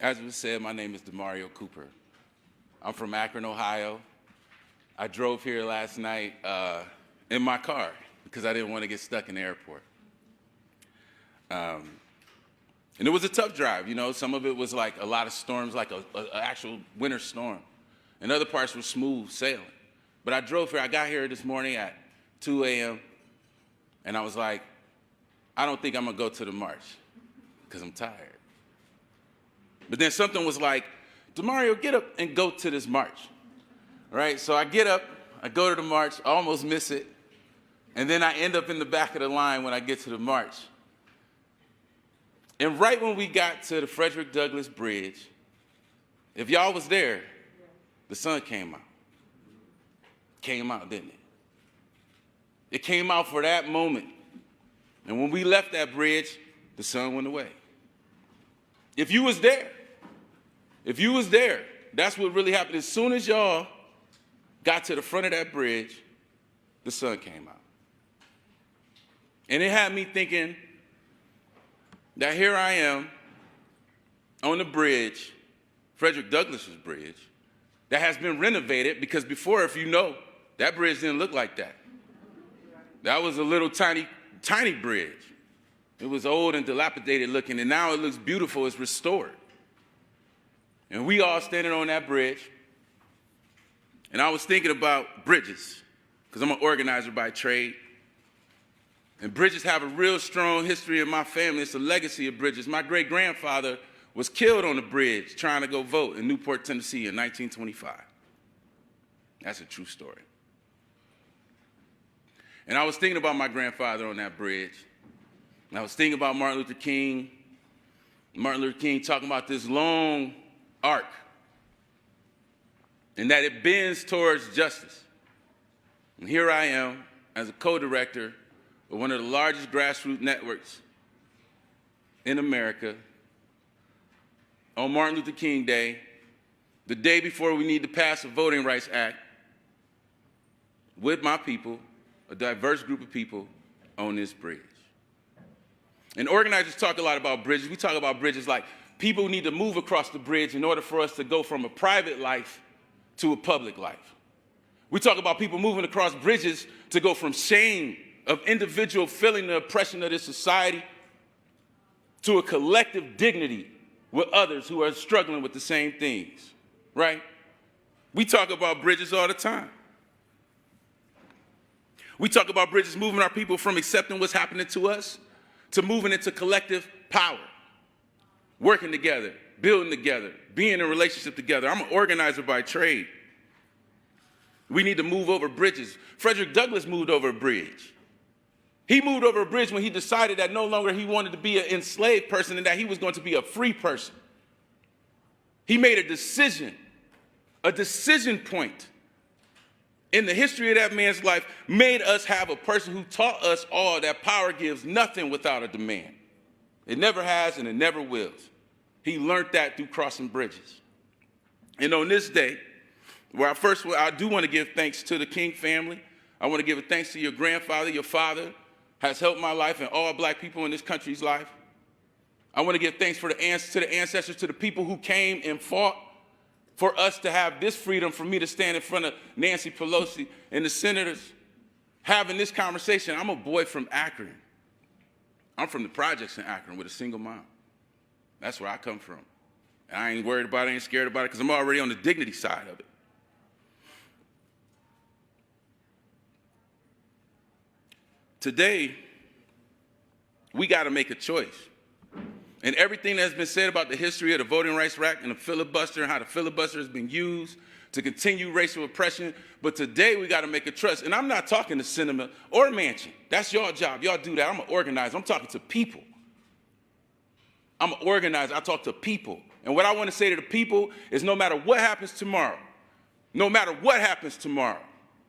As was said, my name is DaMareo Cooper. I'm from Akron, Ohio. I drove here last night in my car because I didn't want to get stuck in the airport. And it was a tough drive, you know. Some of it was like a lot of storms, like an actual winter storm. And other parts were smooth sailing. But I drove here. I got here this morning at 2 a.m. and I was like, I don't think I'm going to go to the march because I'm tired. But then something was like, DeMareo, get up and go to this march. Right? So I get up, I go to the march, I almost miss it, and then I end up in the back of the line when I get to the march. And right when we got to the Frederick Douglass Bridge, if y'all was there, the sun came out. Came out, didn't it? It came out for that moment. And when we left that bridge, the sun went away. If you was there, that's what really happened. As soon as y'all got to the front of that bridge, the sun came out. And it had me thinking that here I am on the bridge, Frederick Douglass's bridge, that has been renovated because before, if you know, that bridge didn't look like that. That was a little tiny bridge. It was old and dilapidated looking, and now it looks beautiful. It's restored. And we all standing on that bridge, and I was thinking about bridges, because I'm an organizer by trade. And bridges have a real strong history in my family. It's a legacy of bridges. My great-grandfather was killed on the bridge trying to go vote in Newport, Tennessee in 1925. That's a true story. And I was thinking about my grandfather on that bridge. And I was thinking about Martin Luther King talking about this long arc and that it bends towards justice. And here I am as a co-director of one of the largest grassroots networks in America on Martin Luther King Day, the day before we need to pass a Voting Rights Act, with my people, a diverse group of people on this bridge. And organizers talk a lot about bridges. We talk about bridges like people need to move across the bridge in order for us to go from a private life to a public life. We talk about people moving across bridges to go from shame of individual feeling the oppression of this society to a collective dignity with others who are struggling with the same things, right? We talk about bridges all the time. We talk about bridges moving our people from accepting what's happening to us to moving into collective power, working together, building together, being in a relationship together. I'm an organizer by trade. We need to move over bridges. Frederick Douglass moved over a bridge. He moved over a bridge when he decided that no longer he wanted to be an enslaved person and that he was going to be a free person. He made a decision point in the history of that man's life, made us have a person who taught us all that power gives nothing without a demand. It never has and it never will. He learned that through crossing bridges. And on this day, where I do want to give thanks to the King family. I want to give a thanks to your grandfather. Your father has helped my life and all black people in this country's life. I want to give thanks to the ancestors, to the people who came and fought for us to have this freedom, for me to stand in front of Nancy Pelosi and the senators having this conversation. I'm a boy from Akron. I'm from the projects in Akron with a single mom. That's where I come from. And I ain't worried about it, I ain't scared about it, because I'm already on the dignity side of it. Today, we got to make a choice. And everything that's been said about the history of the Voting Rights Act and the filibuster and how the filibuster has been used to continue racial oppression, but today we got to make a choice. And I'm not talking to Sinema or Manchin. That's your job. Y'all do that. I'm an organizer. I'm talking to people. I'm an organizer. I talk to people. And what I want to say to the people is no matter what happens tomorrow,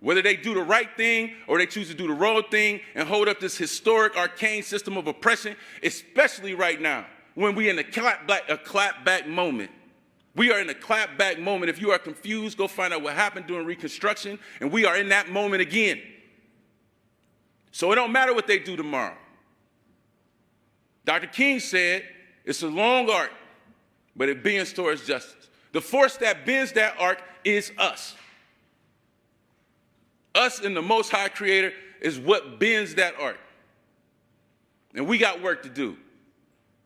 whether they do the right thing or they choose to do the wrong thing and hold up this historic, arcane system of oppression, especially right now, when we're in a clapback moment. We are in a clapback moment. If you are confused, go find out what happened during Reconstruction, and we are in that moment again. So it don't matter what they do tomorrow. Dr. King said, it's a long arc, but it bends towards justice. The force that bends that arc is us. Us and the Most High Creator is what bends that arc. And we got work to do.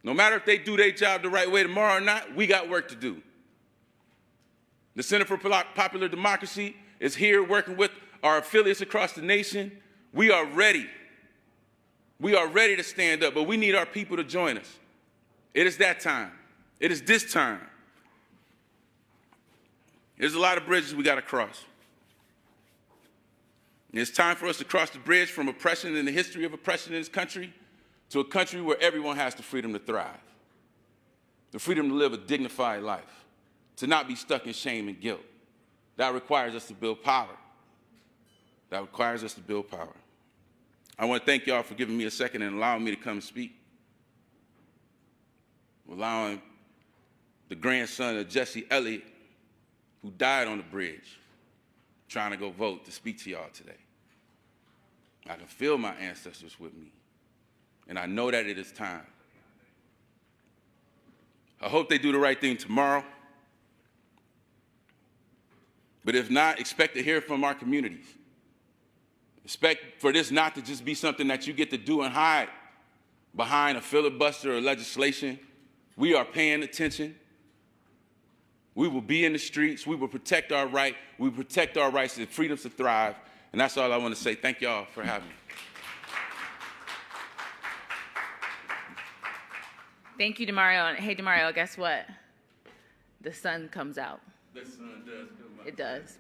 No matter if they do their job the right way tomorrow or not, we got work to do. The Center for Popular Democracy is here working with our affiliates across the nation. We are ready. We are ready to stand up, but we need our people to join us. It is that time. It is this time. There's a lot of bridges we got to cross. And it's time for us to cross the bridge from oppression and the history of oppression in this country to a country where everyone has the freedom to thrive, the freedom to live a dignified life, to not be stuck in shame and guilt. That requires us to build power. That requires us to build power. I want to thank y'all for giving me a second and allowing me to come and speak. Allowing the grandson of Jesse Elliott, who died on the bridge, trying to go vote, to speak to y'all today. I can feel my ancestors with me, and I know that it is time. I hope they do the right thing tomorrow. But if not, expect to hear from our communities. Expect for this not to just be something that you get to do and hide behind a filibuster or legislation. We are paying attention. We will be in the streets. We will protect our right. We will protect our rights and freedoms to thrive. And that's all I want to say. Thank y'all for having me. Thank you, DeMareo. Hey, DeMareo, guess what? The sun comes out. The sun does come out. It does.